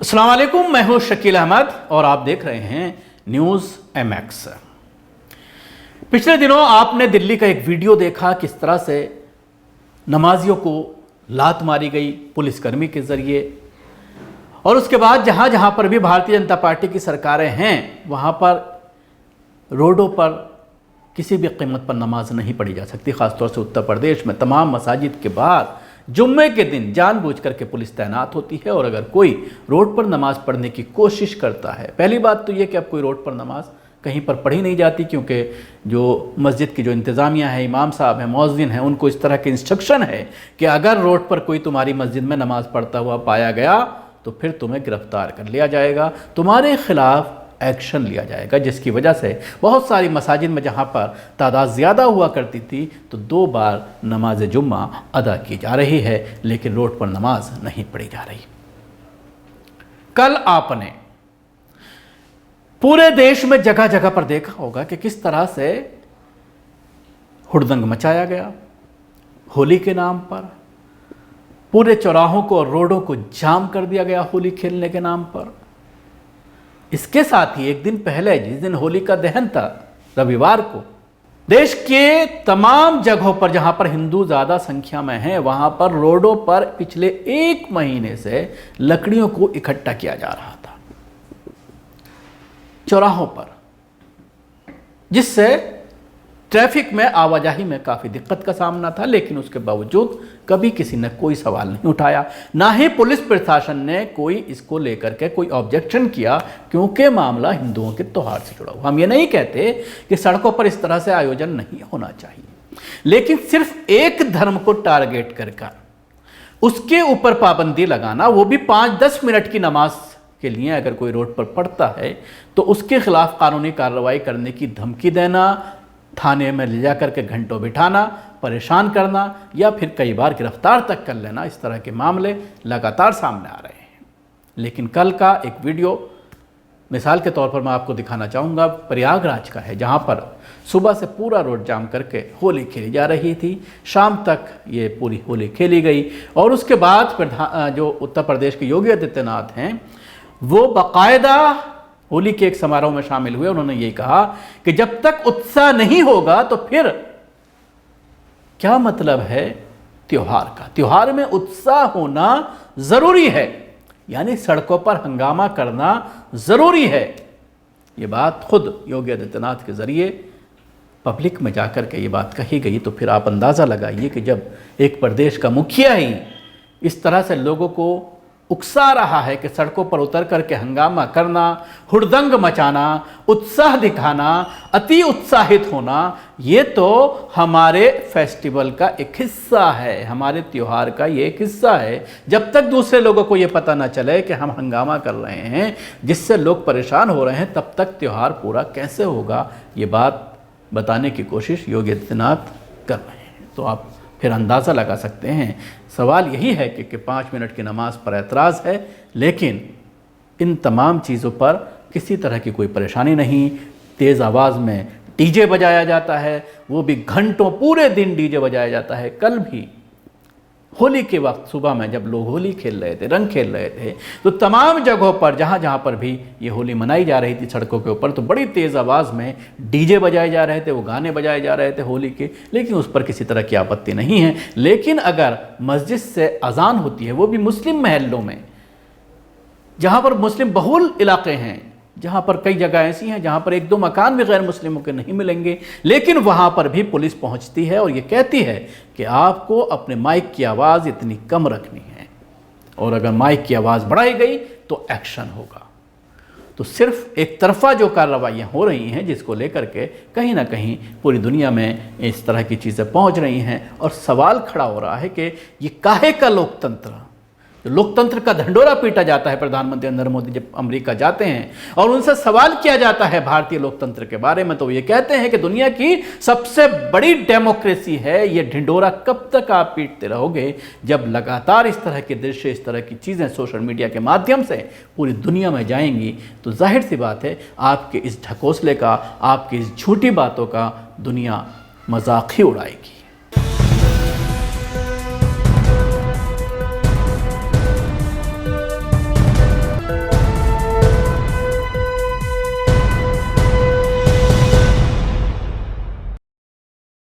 अस्सलाम वालेकुम, मैं हूं शकील अहमद और आप देख रहे हैं न्यूज़ MX। पिछले दिनों आपने दिल्ली का एक वीडियो देखा, किस तरह से नमाजियों को लात मारी गई पुलिसकर्मी के जरिए, और उसके बाद जहां जहां पर भी भारतीय जनता पार्टी की सरकारें हैं वहां पर रोडों पर किसी भी कीमत पर नमाज नहीं पढ़ी जा सकती। खासतौर से उत्तर प्रदेश में तमाम मसाजिद के बाहर जुम्मे के दिन जानबूझ करके पुलिस तैनात होती है, और अगर कोई रोड पर नमाज पढ़ने की कोशिश करता है, पहली बात तो ये कि अब कोई रोड पर नमाज कहीं पर पढ़ी नहीं जाती, क्योंकि जो मस्जिद की जो इंतज़ामिया है, इमाम साहब हैं, मौज़िन हैं, उनको इस तरह के इंस्ट्रक्शन है कि अगर रोड पर कोई तुम्हारी मस्जिद में नमाज पढ़ता हुआ पाया गया तो फिर तुम्हें गिरफ्तार कर लिया जाएगा, तुम्हारे खिलाफ एक्शन लिया जाएगा। जिसकी वजह से बहुत सारी मसाजिद में जहाँ पर तादाद ज़्यादा हुआ करती थी तो 2 बार नमाज जुम्मा अदा की जा रही है, लेकिन रोड पर नमाज नहीं पढ़ी जा रही। कल आपने पूरे देश में जगह जगह पर देखा होगा कि किस तरह से हुड़दंग मचाया गया होली के नाम पर। पूरे चौराहों को और रोडों को जाम कर दिया गया होली खेलने के नाम पर। इसके साथ ही एक दिन पहले, जिस दिन होली का दहन था, रविवार को, देश के तमाम जगहों पर जहां पर हिंदू ज्यादा संख्या में हैं वहां पर रोडों पर पिछले 1 महीने से लकड़ियों को इकट्ठा किया जा रहा था चौराहों पर, जिससे ट्रैफिक में आवाजाही में काफ़ी दिक्कत का सामना था। लेकिन उसके बावजूद कभी किसी ने कोई सवाल नहीं उठाया, ना ही पुलिस प्रशासन ने कोई इसको लेकर के कोई ऑब्जेक्शन किया, क्योंकि मामला हिंदुओं के त्योहार से जुड़ा हुआ। हम ये नहीं कहते कि सड़कों पर इस तरह से आयोजन नहीं होना चाहिए, लेकिन सिर्फ एक धर्म को टारगेट कर उसके ऊपर पाबंदी लगाना, वो भी 5-10 मिनट की नमाज के लिए अगर कोई रोड पर पड़ता है तो उसके खिलाफ कानूनी कार्रवाई करने की धमकी देना, थाने में ले जाकर के घंटों बिठाना, परेशान करना या फिर कई बार गिरफ्तार तक कर लेना, इस तरह के मामले लगातार सामने आ रहे हैं। लेकिन कल का एक वीडियो मिसाल के तौर पर मैं आपको दिखाना चाहूँगा, प्रयागराज का है, जहाँ पर सुबह से पूरा रोड जाम करके होली खेली जा रही थी। शाम तक ये पूरी होली खेली गई, और उसके बाद जो उत्तर प्रदेश के योगी आदित्यनाथ हैं वो बाकायदा होली के एक समारोह में शामिल हुए। उन्होंने यही कहा कि जब तक उत्साह नहीं होगा तो फिर क्या मतलब है त्योहार का। त्योहार में उत्साह होना जरूरी है, यानी सड़कों पर हंगामा करना जरूरी है। ये बात खुद योगी आदित्यनाथ के जरिए पब्लिक में जाकर के ये बात कही गई, तो फिर आप अंदाजा लगाइए कि जब एक प्रदेश का मुखिया ही इस तरह से लोगों को उकसा रहा है कि सड़कों पर उतर करके हंगामा करना, हुड़दंग मचाना, उत्साह दिखाना, अति उत्साहित होना, ये तो हमारे फेस्टिवल का एक हिस्सा है, हमारे त्यौहार का ये एक हिस्सा है। जब तक दूसरे लोगों को ये पता ना चले कि हम हंगामा कर रहे हैं जिससे लोग परेशान हो रहे हैं, तब तक त्यौहार पूरा कैसे होगा, ये बात बताने की कोशिश योगी आदित्यनाथ कर रहे हैं। तो आप फिर अंदाज़ा लगा सकते हैं। सवाल यही है कि 5 मिनट की नमाज पर एतराज़ है, लेकिन इन तमाम चीज़ों पर किसी तरह की कोई परेशानी नहीं। तेज़ आवाज़ में डीजे बजाया जाता है, वो भी घंटों, पूरे दिन डीजे बजाया जाता है। कल भी होली के वक्त सुबह में जब लोग होली खेल रहे थे, रंग खेल रहे थे, तो तमाम जगहों पर जहाँ जहाँ पर भी ये होली मनाई जा रही थी सड़कों के ऊपर, तो बड़ी तेज़ आवाज़ में डीजे बजाए जा रहे थे, वो गाने बजाए जा रहे थे होली के, लेकिन उस पर किसी तरह की आपत्ति नहीं है। लेकिन अगर मस्जिद से अजान होती है, वो भी मुस्लिम महल्लों में, जहाँ पर मुस्लिम बहुल इलाके हैं, जहाँ पर कई जगह ऐसी हैं जहाँ पर 1-2 मकान भी गैर मुस्लिमों के नहीं मिलेंगे, लेकिन वहाँ पर भी पुलिस पहुँचती है और ये कहती है कि आपको अपने माइक की आवाज़ इतनी कम रखनी है, और अगर माइक की आवाज़ बढ़ाई गई तो एक्शन होगा। तो सिर्फ एक तरफा जो कार्रवाइयाँ हो रही हैं, जिसको लेकर के कहीं ना कहीं पूरी दुनिया में इस तरह की चीज़ें पहुँच रही हैं, और सवाल खड़ा हो रहा है कि ये काहे का लोकतंत्र। लोकतंत्र का ढंढोरा पीटा जाता है प्रधानमंत्री नरेंद्र मोदी जब अमेरिका जाते हैं और उनसे सवाल किया जाता है भारतीय लोकतंत्र के बारे में, तो ये कहते हैं कि दुनिया की सबसे बड़ी डेमोक्रेसी है, ये ढिंढोरा कब तक आप पीटते रहोगे। जब लगातार इस तरह के दृश्य, इस तरह की चीज़ें सोशल मीडिया के माध्यम से पूरी दुनिया में जाएंगी, तो जाहिर सी बात है आपके इस ढकोसले का, आपकी इस झूठी बातों का दुनिया मजाक ही उड़ाएगी।